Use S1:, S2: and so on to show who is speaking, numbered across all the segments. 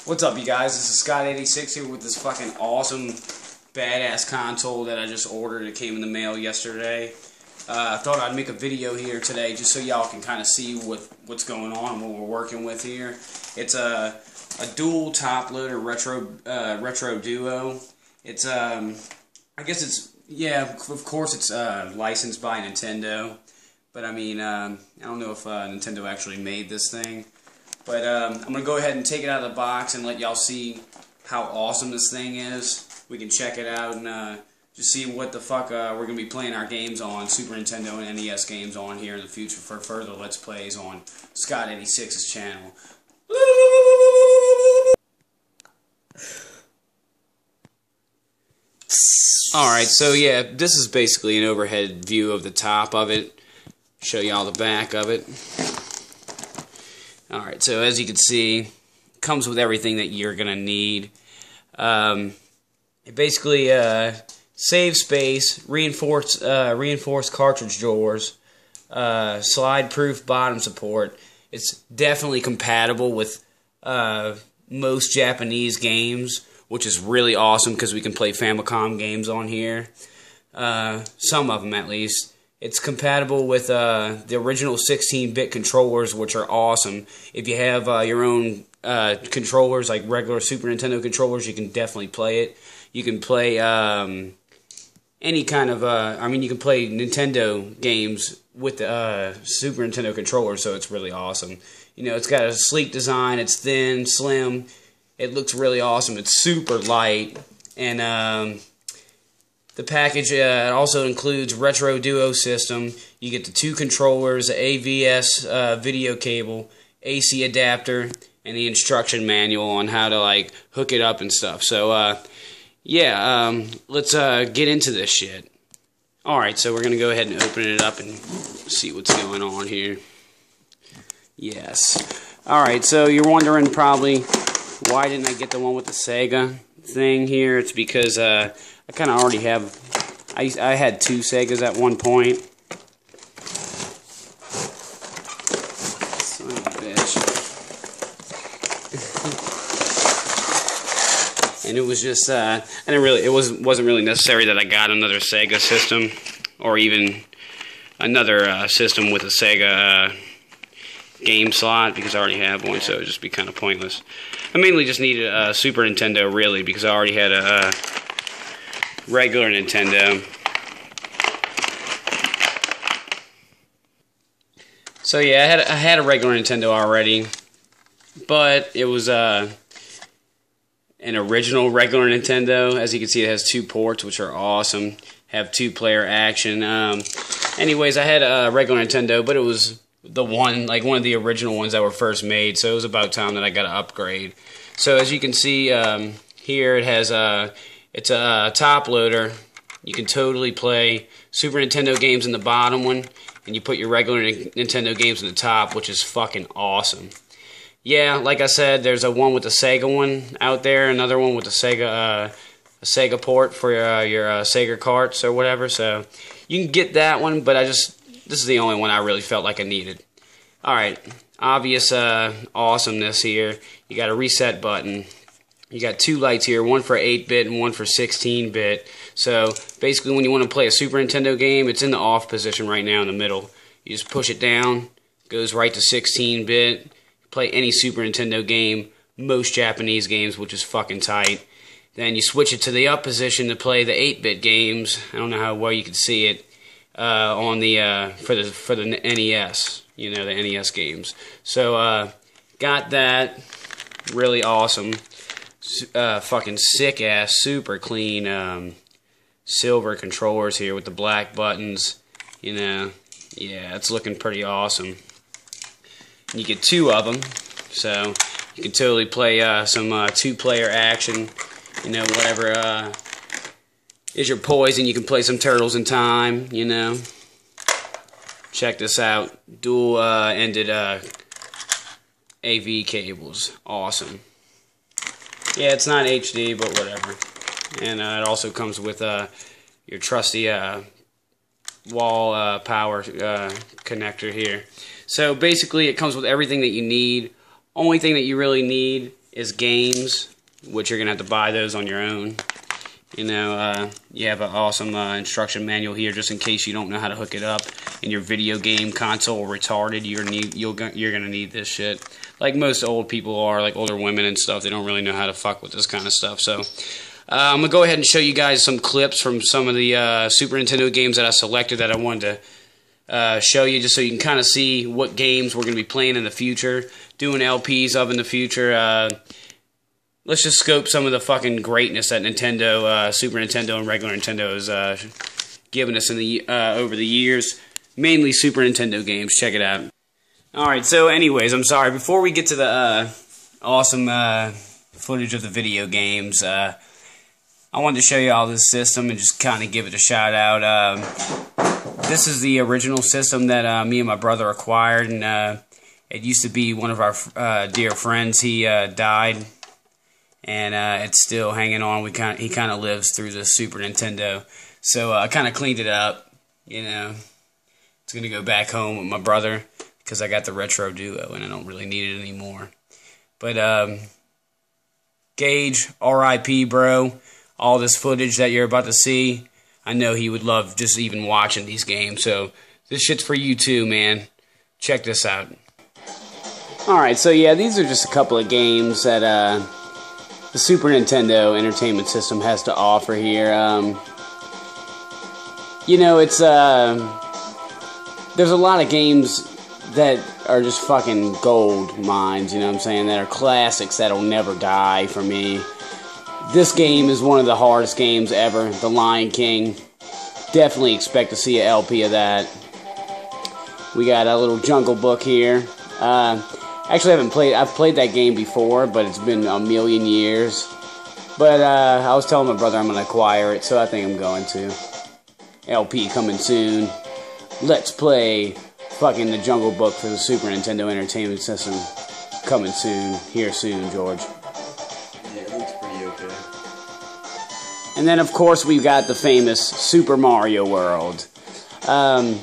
S1: What's up, you guys? This is Scott86 here with this fucking awesome, badass console that I just ordered. It came in the mail yesterday. I thought I'd make a video here today just so y'all can kind of see what's going on and what we're working with here. It's a dual top loader retro duo. It's I guess it's, yeah, of course it's licensed by Nintendo, but I mean I don't know if Nintendo actually made this thing. But I'm going to go ahead and take it out of the box and let y'all see how awesome this thing is. We can check it out and just see what the fuck we're going to be playing our games on, Super Nintendo and NES games on here in the future for further Let's Plays on Scott86's channel. Alright, so yeah, this is basically an overhead view of the top of it. Show y'all the back of it. Alright, so as you can see, it comes with everything that you're going to need. It basically saves space, reinforced cartridge drawers, slide-proof bottom support. It's definitely compatible with most Japanese games, which is really awesome because we can play Famicom games on here. Some of them, at least. It's compatible with the original 16-bit controllers, which are awesome. If you have your own controllers, like regular Super Nintendo controllers, you can definitely play it. You can play any kind of, I mean, you can play Nintendo games with the Super Nintendo controller, so it's really awesome. You know, it's got a sleek design, it's thin, slim, it looks really awesome, it's super light, and the package also includes retro duo system. You get the 2 controllers, AVS video cable, AC adapter, and the instruction manual on how to like hook it up and stuff. So yeah, let's get into this shit. Alright, so we're going to go ahead and open it up and see what's going on here. Yes. Alright, so you're wondering probably why didn't I get the one with the Sega thing here. It's because I kind of already have, I had 2 Segas at one point. Son of a bitch. And it was just, I didn't really, wasn't really necessary that I got another Sega system, or even another system with a Sega game slot, because I already have one, so it would just be kind of pointless. I mainly just needed a Super Nintendo, really, because I already had a regular Nintendo. So yeah, I had a regular Nintendo already, but it was an original regular Nintendo. As you can see, it has 2 ports, which are awesome. Have 2-player action. Anyways, I had a regular Nintendo, but it was the one of the original ones that were first made, so it was about time that I got to upgrade. So as you can see here, it has it's a top loader. You can totally play Super Nintendo games in the bottom one, and you put your regular Nintendo games in the top, which is fucking awesome. Yeah, like I said, there's a one with the Sega one out there, another one with the Sega port for your Sega carts or whatever. So you can get that one, but this is the only one I really felt like I needed. Alright, obvious awesomeness here. You got a reset button. You got 2 lights here, one for 8-bit and one for 16-bit. So basically when you want to play a Super Nintendo game, it's in the off position right now in the middle. You just push it down, goes right to 16-bit. Play any Super Nintendo game, most Japanese games, which is fucking tight. Then you switch it to the up position to play the 8-bit games. I don't know how well you can see it. On the for the NES, you know, the NES games. So got that, really awesome, fucking sick ass, super clean silver controllers here with the black buttons. You know, yeah, it's looking pretty awesome. And you get 2 of them, so you can totally play some 2-player action. You know, whatever is your poison, you can play some Turtles in Time, you know. Check this out. Dual ended AV cables. Awesome. Yeah, it's not HD, but whatever. And it also comes with your trusty wall power connector here. So basically it comes with everything that you need. Only thing that you really need is games, which you're going to have to buy those on your own. You know, you have an awesome instruction manual here just in case you don't know how to hook it up and your video game console retarded. You're going to need this shit. Like most old people are, like older women and stuff, they don't really know how to fuck with this kind of stuff. So I'm going to go ahead and show you guys some clips from some of the Super Nintendo games that I selected that I wanted to show you, just so you can kind of see what games we're going to be playing in the future, doing LPs of in the future. Let's just scope some of the fucking greatness that Nintendo, Super Nintendo and regular Nintendo has given us in the over the years. Mainly Super Nintendo games. Check it out. Alright, so anyways, I'm sorry. Before we get to the awesome footage of the video games, I wanted to show you all this system and just kind of give it a shout out. This is the original system that me and my brother acquired, and it used to be one of our dear friends. He died. And it's still hanging on. He kind of lives through the Super Nintendo, so I kind of cleaned it up. You know, it's gonna go back home with my brother because I got the Retro Duo and I don't really need it anymore. But Gage, R.I.P. bro. All this footage that you're about to see, I know he would love just even watching these games. So this shit's for you too, man. Check this out. All right, so yeah, these are just a couple of games that the Super Nintendo Entertainment System has to offer here. You know, it's there's a lot of games that are just fucking gold mines, you know what I'm saying, that are classics that'll never die for me. This game is one of the hardest games ever, The Lion King. Definitely expect to see an LP of that. We got a little Jungle Book here. Actually, I've played that game before, but it's been a million years. But I was telling my brother I'm going to acquire it, so I think I'm going to. LP coming soon. Let's play fucking the Jungle Book for the Super Nintendo Entertainment System. Coming soon. Here soon, George.
S2: Yeah, it looks pretty okay.
S1: And then, of course, we've got the famous Super Mario World. Then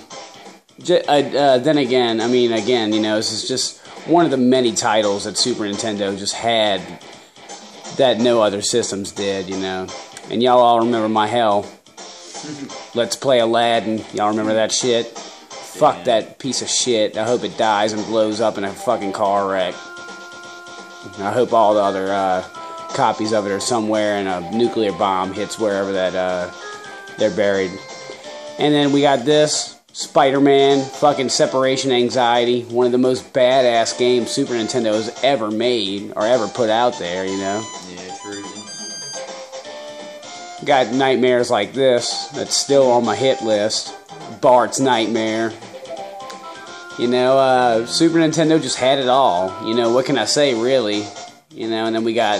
S1: again, you know, this is just one of the many titles that Super Nintendo just had that no other systems did, you know. And y'all all remember my hell. Let's play Aladdin. Y'all remember that shit? Fuck that piece of shit. I hope it dies and blows up in a fucking car wreck. I hope all the other copies of it are somewhere and a nuclear bomb hits wherever that they're buried. And then we got this. Spider-Man, fucking Separation Anxiety, one of the most badass games Super Nintendo has ever made, or ever put out there, you know?
S2: Yeah, true.
S1: Got nightmares like this, that's still on my hit list. Bart's Nightmare. You know, Super Nintendo just had it all. You know, what can I say, really? You know, and then we got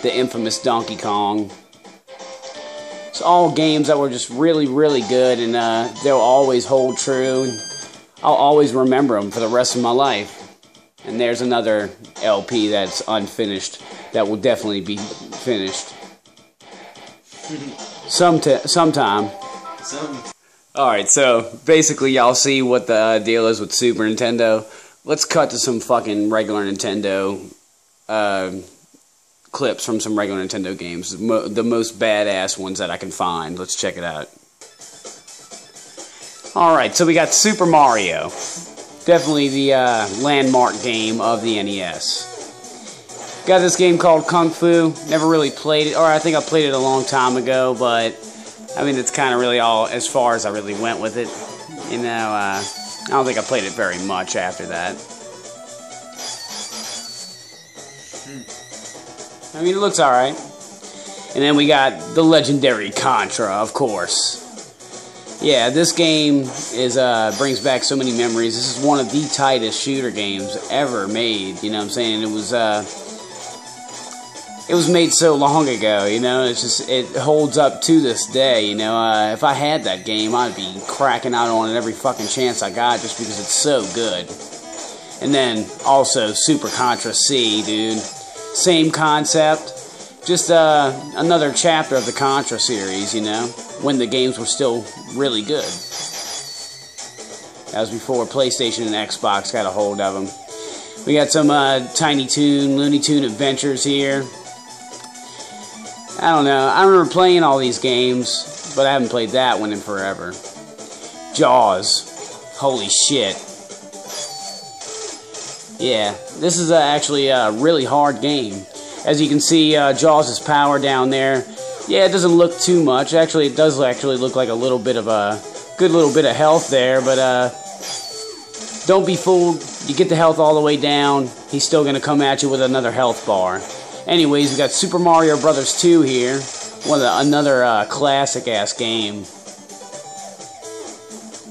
S1: the infamous Donkey Kong. It's all games that were just really, really good, and they'll always hold true. I'll always remember them for the rest of my life. And there's another LP that's unfinished that will definitely be finished. Sometime. Alright, so basically y'all see what the deal is with Super Nintendo. Let's cut to some fucking regular Nintendo clips from some regular Nintendo games. The most badass ones that I can find. Let's check it out. Alright, so we got Super Mario. Definitely the landmark game of the NES. Got this game called Kung Fu. Never really played it, or I think I played it a long time ago, but I mean, it's kind of really all as far as I really went with it. You know, I don't think I played it very much after that. I mean, it looks alright. And then we got the legendary Contra, of course. Yeah, this game is brings back so many memories. This is one of the tightest shooter games ever made. You know what I'm saying? It was made so long ago. You know, it holds up to this day. You know, if I had that game, I'd be cracking out on it every fucking chance I got, just because it's so good. And then also Super Contra C, dude. Same concept, just another chapter of the Contra series, you know, when the games were still really good. That was before PlayStation and Xbox got a hold of them. We got some Tiny Toon, Looney Tune Adventures here. I don't know. I remember playing all these games, but I haven't played that one in forever. Jaws. Holy shit. Yeah, this is actually a really hard game. As you can see, Jaws' power down there. Yeah, it doesn't look too much. Actually, it does actually look like a little bit of a good little bit of health there, but don't be fooled. You get the health all the way down, he's still going to come at you with another health bar. Anyways, we got Super Mario Brothers 2 here. Another classic-ass game.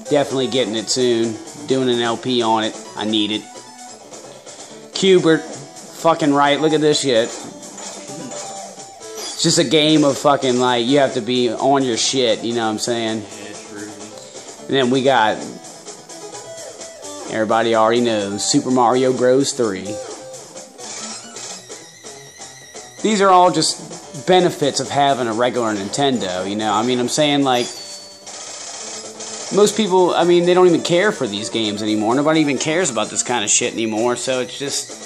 S1: Definitely getting it soon. Doing an LP on it. I need it. Cubert. Fucking right. Look at this shit. It's just a game of fucking, like, you have to be on your shit. You know what I'm saying?
S2: Yeah, true.
S1: And then we got... Everybody already knows. Super Mario Bros. 3. These are all just benefits of having a regular Nintendo, you know? I mean, I'm saying, like... Most people, I mean, they don't even care for these games anymore. Nobody even cares about this kind of shit anymore, so it's just...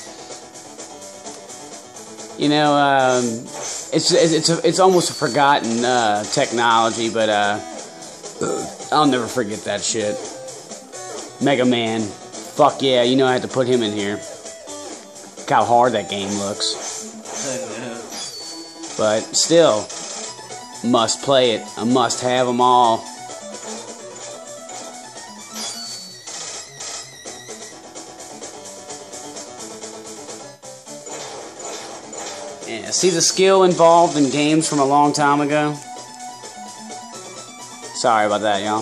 S1: You know, it's almost a forgotten technology, but I'll never forget that shit. Mega Man. Fuck yeah, you know I had to put him in here. Look how hard that game looks.
S2: I know.
S1: But still, must play it. I must have them all. Yeah, see the skill involved in games from a long time ago? Sorry about that, y'all.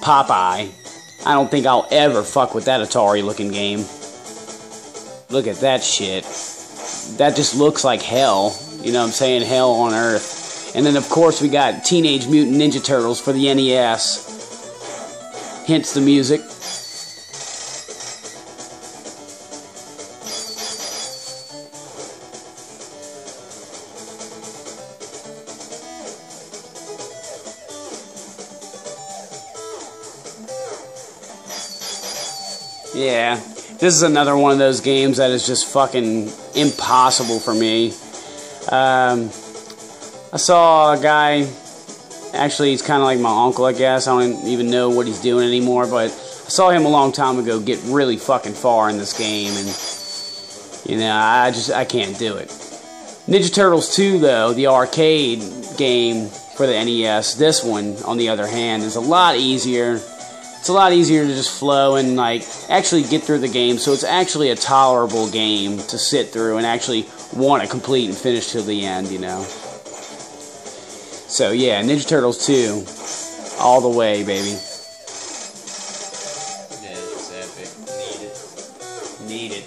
S1: Popeye. I don't think I'll ever fuck with that Atari-looking game. Look at that shit. That just looks like hell. You know what I'm saying? Hell on earth. And then, of course, we got Teenage Mutant Ninja Turtles for the NES. Hence the music. Yeah, this is another one of those games that is just fucking impossible for me. I saw a guy, actually he's kind of like my uncle, I guess. I don't even know what he's doing anymore, but I saw him a long time ago get really fucking far in this game, and, you know, I can't do it. Ninja Turtles 2, though, the arcade game for the NES, this one, on the other hand, is a lot easier. It's a lot easier to just flow and, like, actually get through the game, so it's actually a tolerable game to sit through and actually want to complete and finish to the end, you know. So, yeah, Ninja Turtles 2, all the way, baby.
S2: Yeah, it's epic. Need it.
S1: Need it.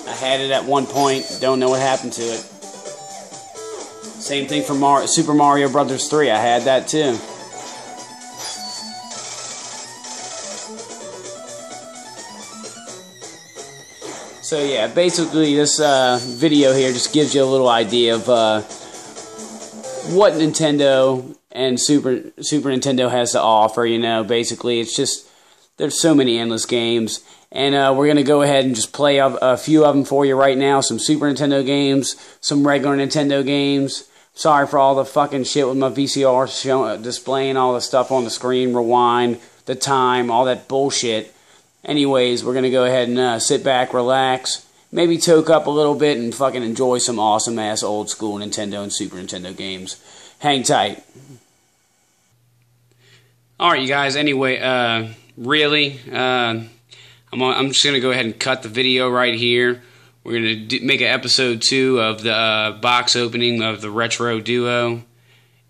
S1: I had it at one point, don't know what happened to it. Same thing for Super Mario Brothers 3, I had that too. So yeah, basically this video here just gives you a little idea of what Nintendo and Super Nintendo has to offer, you know. Basically, it's just, there's so many endless games. And we're going to go ahead and just play a few of them for you right now. Some Super Nintendo games, some regular Nintendo games. Sorry for all the fucking shit with my VCR displaying all the stuff on the screen, rewind, the time, all that bullshit. Anyways, we're going to go ahead and sit back, relax, maybe toke up a little bit, and fucking enjoy some awesome-ass old-school Nintendo and Super Nintendo games. Hang tight. Alright, you guys, anyway, really, I'm just going to go ahead and cut the video right here. We're going to make an episode 2 of the box opening of the Retro Duo.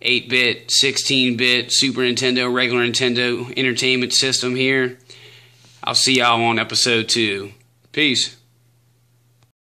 S1: 8-bit, 16-bit, Super Nintendo, regular Nintendo Entertainment System here. I'll see y'all on episode 2. Peace.